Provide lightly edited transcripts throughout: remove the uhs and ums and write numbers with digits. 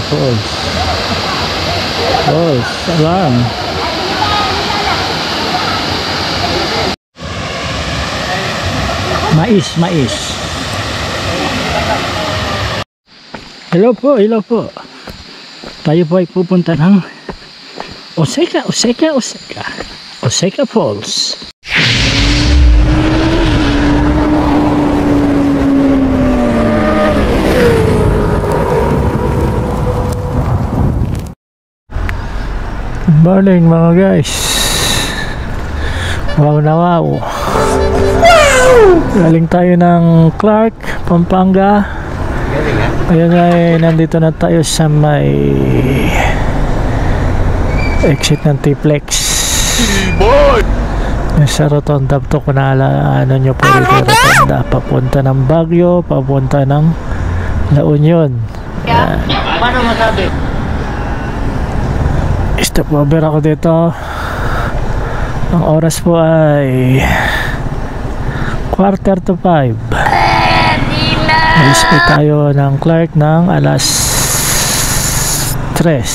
falls. Falls, alarm. Mais. Hello po. Tayo po ay pupunta ng Oseka Falls. Good morning mga guys. Wow na wow. Galing tayo ng Clark, Pampanga. Ngayon ay nandito na tayo sa may exit ng T-Flex. Sa Rotonda to, kung ano nyo po dito, Rotonda, papunta ng Baguio, papunta ng La Union. Paano masabi? Stop over ako dito. Ang oras po ay 4:45. Alis po tayo ng Clark ng alas 3.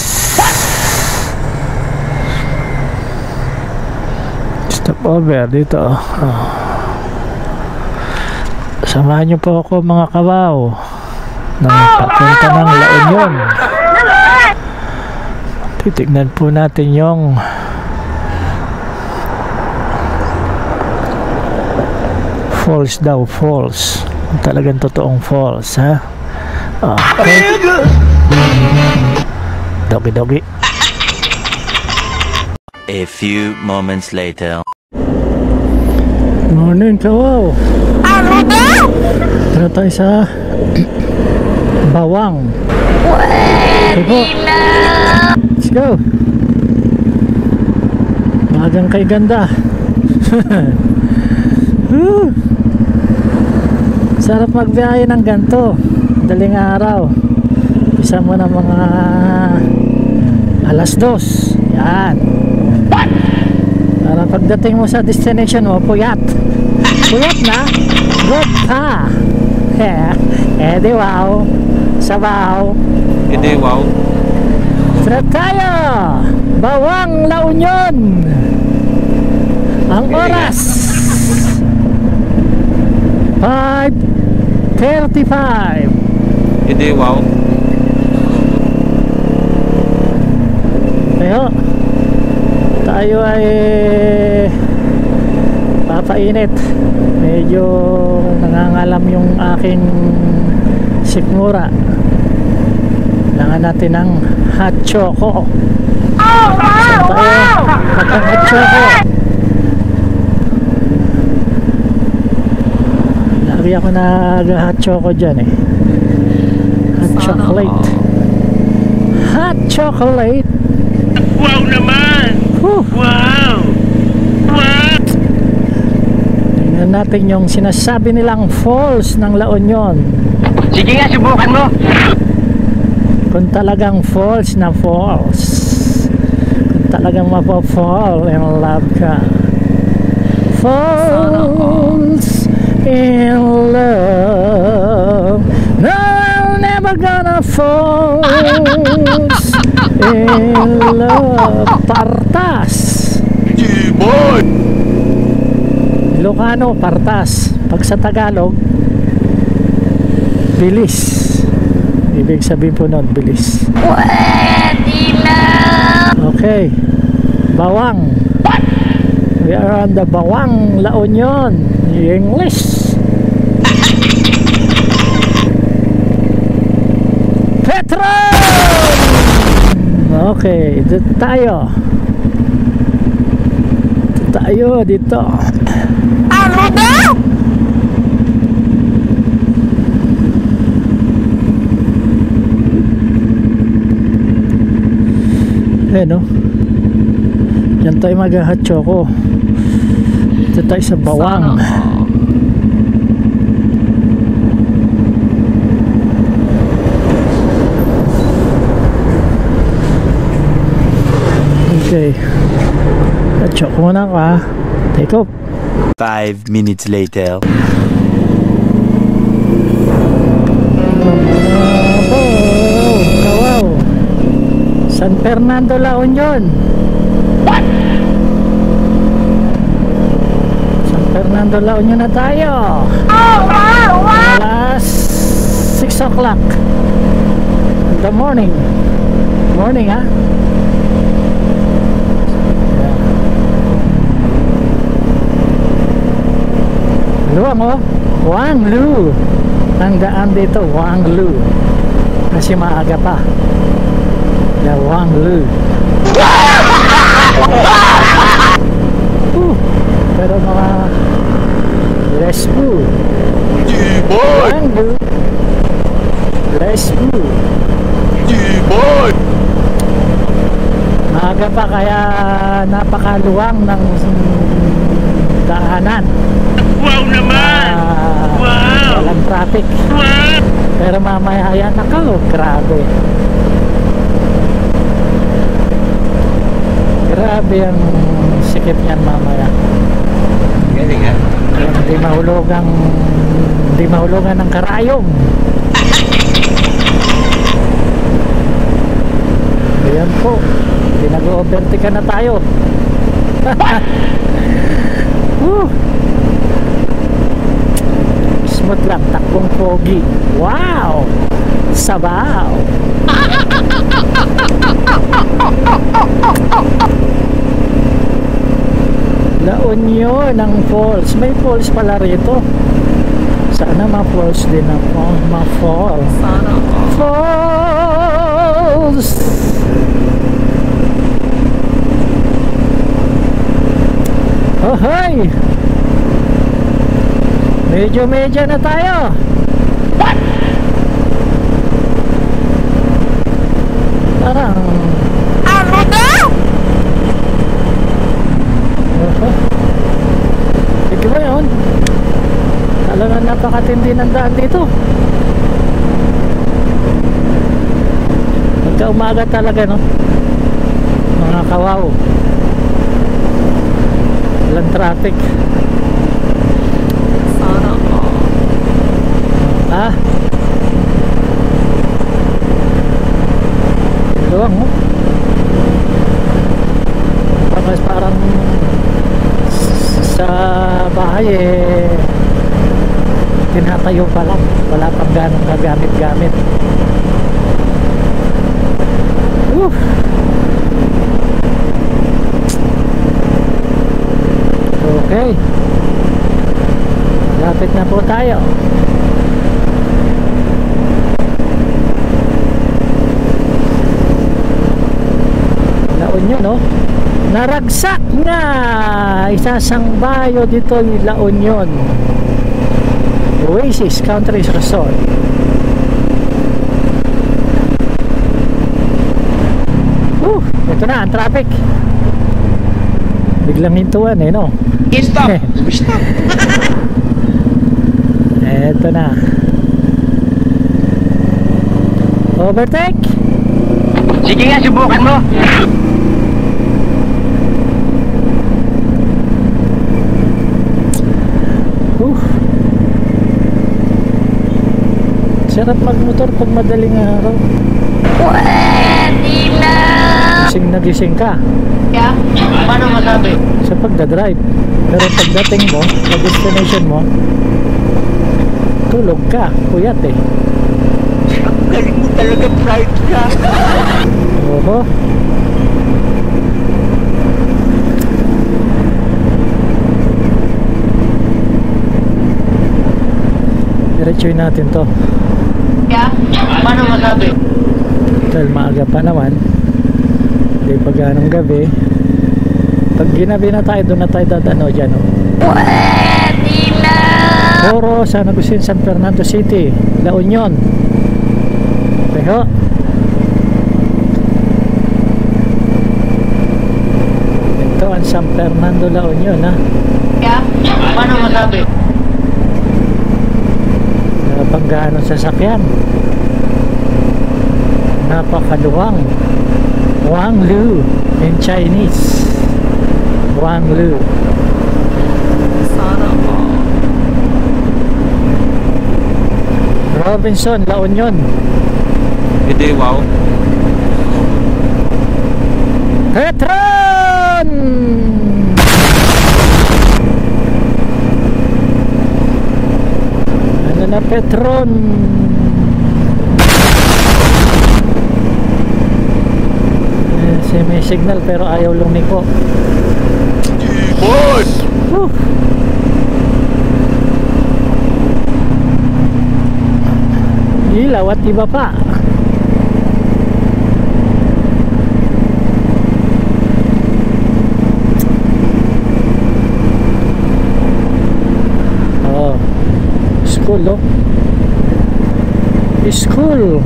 Stop over dito. Samahan nyo po ako mga kabaw ng papunta ng La Union. Titignan po natin yung falls daw, falls. Talagang totoong falls, ha? Okay. Doggy. A few moments later. Morning, kawaw. Tara tayo sa Bawang. Let's go. Magang kay ganda. Sarap magbiyahe ng ganito daling araw. Isa mo na mga alas 2. Yan. Para pagdating mo sa destination mo, puyat na. Good pa. Di wow. Sabaw. Hindi, wow. Tara tayo. Bawang, La Union. Ang oras 5:35. Hindi, wow. Tayo ay papainit. Medyo nangangalam yung aking sikmura. Kailangan natin ng hot choco. Hot choco. Lagi ako nag-hot choco dyan eh. Hot chocolate. Hot chocolate. Wow naman! Wow! Tingnan natin yung sinasabi nilang falls ng La Union. Sige nga, subukan mo! Kung talagang falls na falls, kung talagang mapapall in love ka, falls in love, no, I'm never gonna fall in love. Partas G-boy! Ilocano, partas. Pag sa Tagalog, bilis. Ibig sabihin po nun, bilis. Okay, Bawang. We are on the Bawang, La Union. English. Petron! Okay, dito tayo. Dito. Ano daw? No? Yan tayo mag-hot choco. Dito tayo sa Bawang. Okay, hot choco muna ka. Take off. 5 minutes later. Kawaw. San Fernando, La Union. San Fernando, La Union na tayo. Alas 6 o'clock in the morning. Morning, ha? Luwang, oh. Wanglu. Ang daan dito, Wanglu. Kasi maaga pa. The Wanglu. Pero mga Lesbu. G-boy! Wanglu. Lesbu. G-boy! Maaga pa kaya napakaluwang ng daanan. Wow naman! Wow! Walang traffic. Wow! Pero mamaya yan, nakaw, grabe. Grabe ang sikip niyan mamaya. Galing ha? Kaya hindi mahulugan ng karayom. Ayan po, pinag-overtake na tayo. Smooth lang, takbong pogi. Wow! Sabaw! La Union ng falls. May falls pala rito. Sana ma-falls din ako. Ma-falls. Sana Falls! Oh, hi! Medyo na tayo. Parang Ano daw? sige ba yun? Talagang napakatindi ng daan dito. Magka-umaga talaga, no? Mga kawaw. Walang traffic. Sana Ha? Luwang, mo. Tapos parang sa bahay tinatayo pa lang. Wala pang ganong kagamit-gamit. Okay. Lapit na po tayo. Union, no? Naragsak na isasang bayo dito yung La Union Oasis Country Resort. Ito na ang traffic. Biglang hintuan, no? Stop! Stop! Ito na. Overtake. Sige nga, subukan mo! Sarap magmotor pag madaling araw. Pwede na! Gising na gising ka Yeah? Paano masabi? sa pagdadrive. Pero pagdating mo sa destination mo, tulog ka, puyat eh. Galing mo talaga, bright ka! Oho. Diretsuin natin to. Yeah? Paano masabi? Dahil maaga pa naman, hindi pa ganong gabi. Pag ginabi na tayo, doon na tayo dadano dyan, oh. Pwede na! Puro San Agustin, San Fernando City, La Union. Pero ito ang San Fernando, La Union, ha. Yeah? Paano masabi? Napanggahan ng sasakyan. Napakaluwang. Wanglu in Chinese. Wanglu. Sana Robinson, La Union. Hindi, wow. Petron! Ano na Petron? May signal pero ayaw lumiko. Boss! Ilaw at iba pa. Oh, school, oh. School.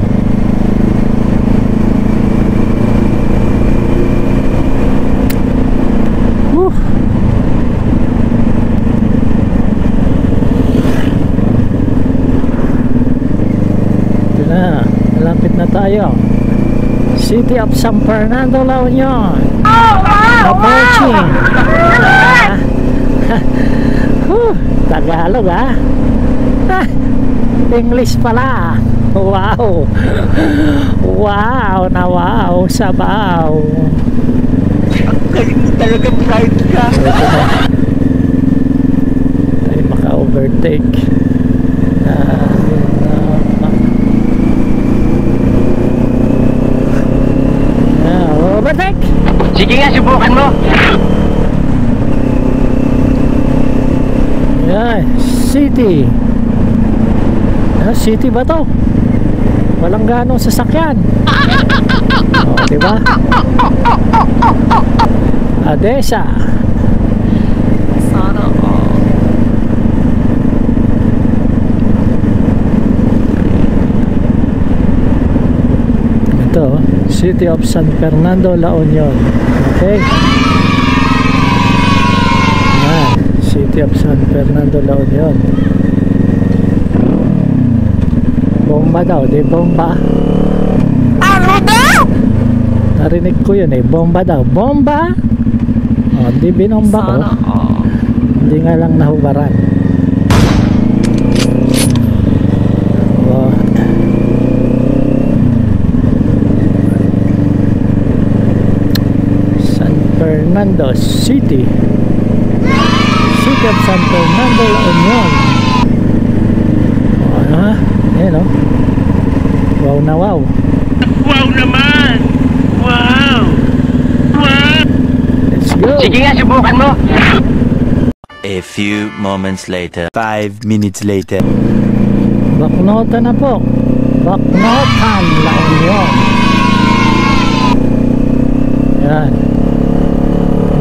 Malapit na tayo. City of San Fernando, La Union. Apache. Tagalog ha. English pala. Wow. Wow na wow. Sabaw. Ang galing mo talaga, pride ka. Tayo maka-overtake. Overtake! Sige nga, subukan mo. Yan, city. City ba to? Walang ganong sasakyan. O, diba? Adesa. Sana all. Ito, City of San Fernando, La Union. Okay? Yan, City of San Fernando, La Union. Bomba daw, di bomba. Ano daw? Narinig ko yun eh, bomba daw. Bomba? O, di binomba ko. Sana all. Hindi nga lang nahubaran. O, San Fernando City. City of San Fernando, La Union. O, ano ha? Ayan o. Wow na wow. Wow naman! Wow! Wow! Let's go. Sige nga, subukan mo. A few moments later. 5 minutes later. Baknota na po. Baknotan, La Union. Yan.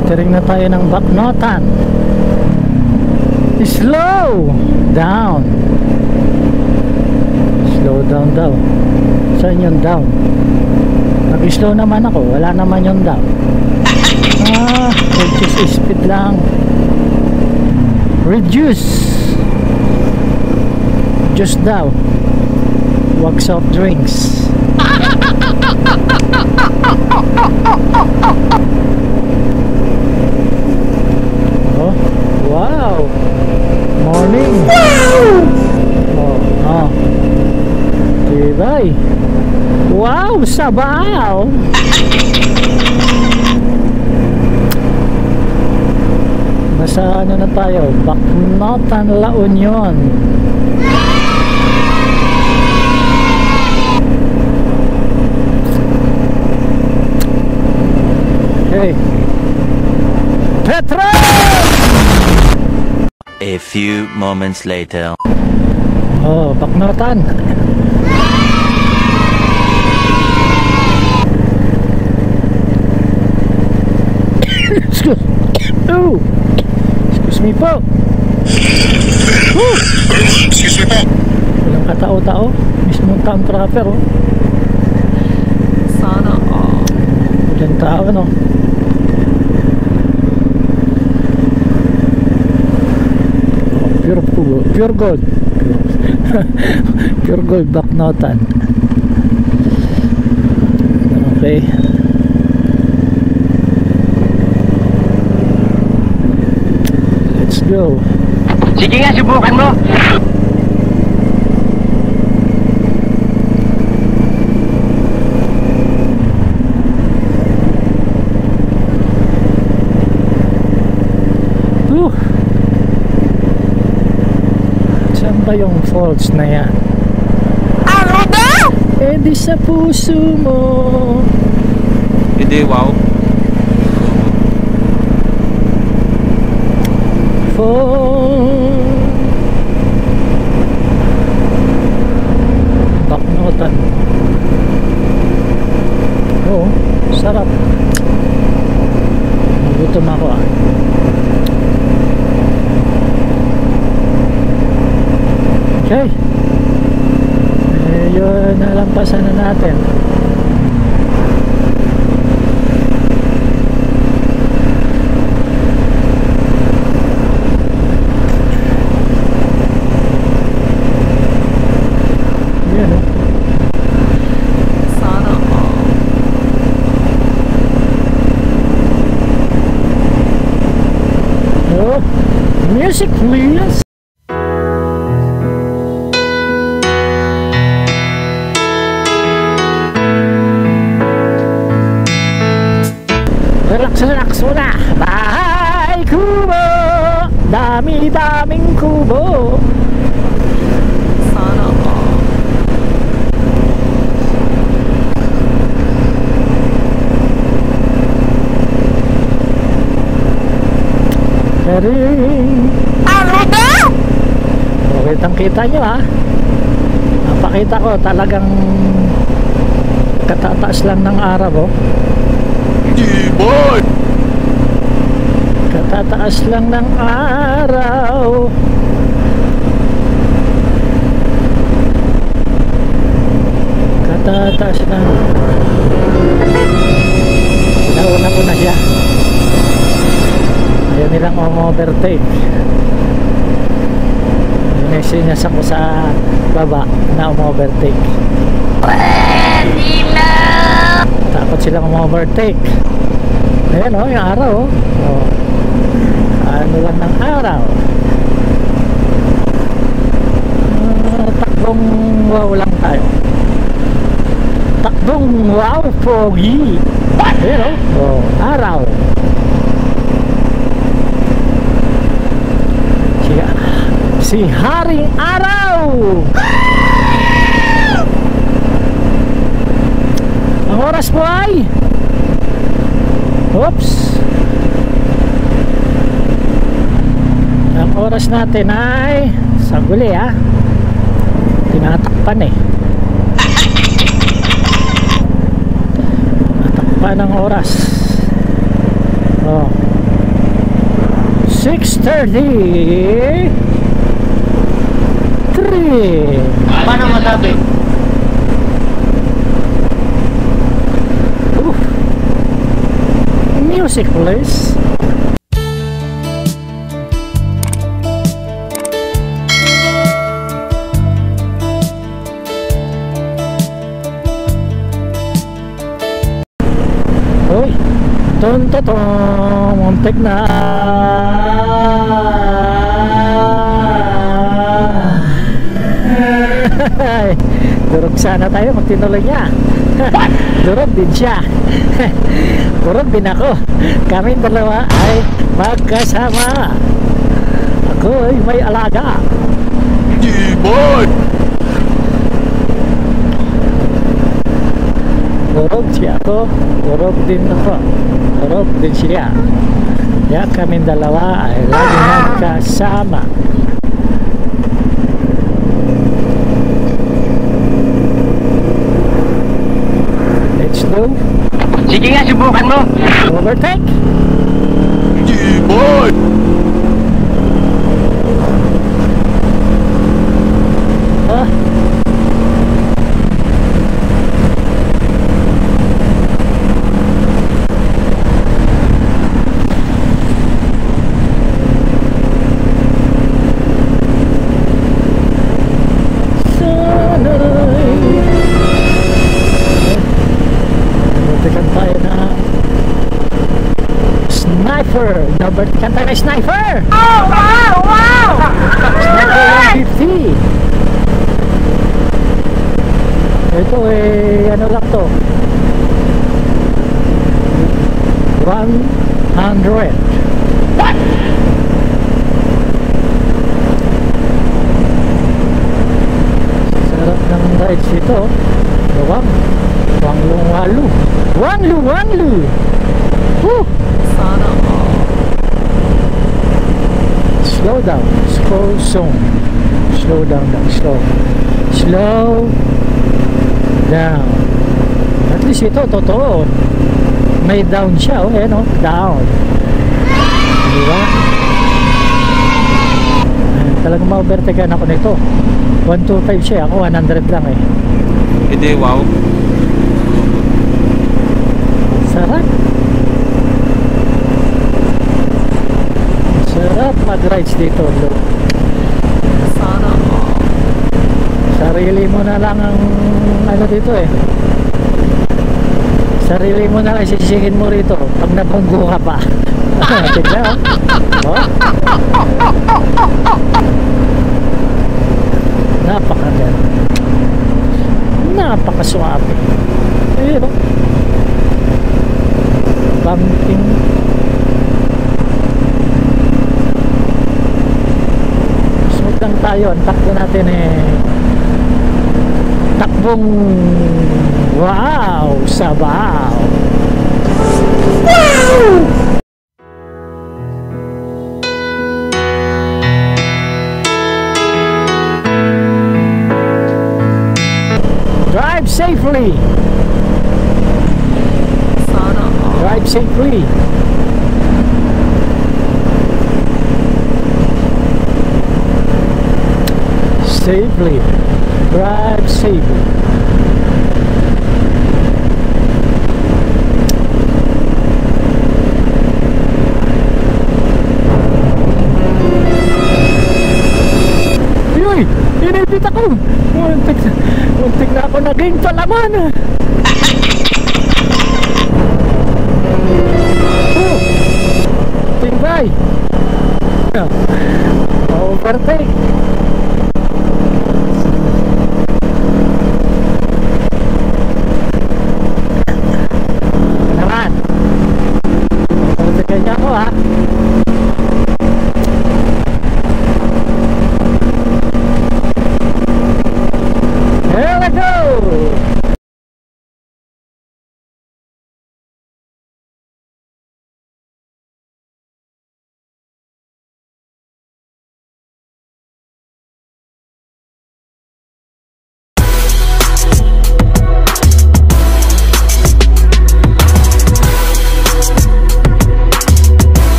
Entering na tayo ng Baknotan. Slow down. Slow down daw. Saan yung down? Nag-slow naman ako. Wala naman yung down. Reduce speed lang. Reduce. Just daw. Wag soft drinks. Oh, wow. Morning. Oh. Tibay. Wow, sabaw. Nasa ano na tayo? Baknotan, La Union. Okay. Petron! A few moments later. Oh, Baknotan. Excuse me po. Excuse me po. Walang katao-tao. Mismong town proper, oh. Sana all. Walang tao, no? Oh, pure gold. Pure gold, Baknotan. Okay. Let's go. Sige nga, subukan mo. Saan ba yung falls na yan? Ano daw? Eh di sa puso mo. Hindi, wow. Fall. Baknotan. Oo, sarap. Nagutom ako ah. Okay. Eh, yun, nalampasan na natin. Yun, oh. Sana all. Oh, music please. Relax muna. Bahay kubo, dami-daming kubo. Sana all. Garing. Ano daw? Kitang kita nyo ha. Napakita ko talagang katataas lang ng araw oh. Boy! Katataas lang ng araw. Katataas lang. Nauna ko na siya. Ayaw nilang overtake. Sinesinyas ako sa baba na overtake. Takot silang overtake. Ayan o, yung araw o. Oh. Ano lang ng araw. Takbong wow lang tayo. Takbong wow pogi. Ayan o, oh, araw. Si Haring Araw. Ang oras po ay oops. Ang oras natin ay saguli ha. Tinatakpan eh. Tinatakpan ang oras. Oh. 6:30. Paano masabi? Music please. Uy, tontotong muntik na. Durog sana tayo kung tinuloy niya. Durog din siya. Durog din ako. Kaming dalawa ay magkasama. Ako ay may alaga. Boy! Durog siya ako. Durog din ako. Durog din siya. Kaya kaming dalawa ay lagi magkasama. Sige nga, subukan mo. Overtake. Boy! Ah. Number, kanta na sniper! Oh, wow, wow! Sniper 150. Ito eh, ano lang to? 100. What? Ito, luwang. Wanglu. Wanglu. Woo! Slow down. Slow down. Slow down. At least ito, totoo. May down siya, oh, ayan, oh, down. Diba? Talagang ma-overtaken ako nito. 125 siya, ako 100 lang eh. Hindi, wow. Sarap. Sarap mag-rides dito, look. Sarili mo na lang ang ano dito eh. Sarili mo na lang sisihin mo rito pag nabunggo ka pa. Tignan, oh. Napakaganda. Napakaswabe. Ayun, oh. Bumping. Smooth lang tayo. Ang takbo natin eh. Takbong wow! Sabaw! Wow! Drive safely! Drive safely! Safely! Drive safely! Uy! Inipit ako! Muntik na ako naging palaman! Oh! Tingay! Overtake!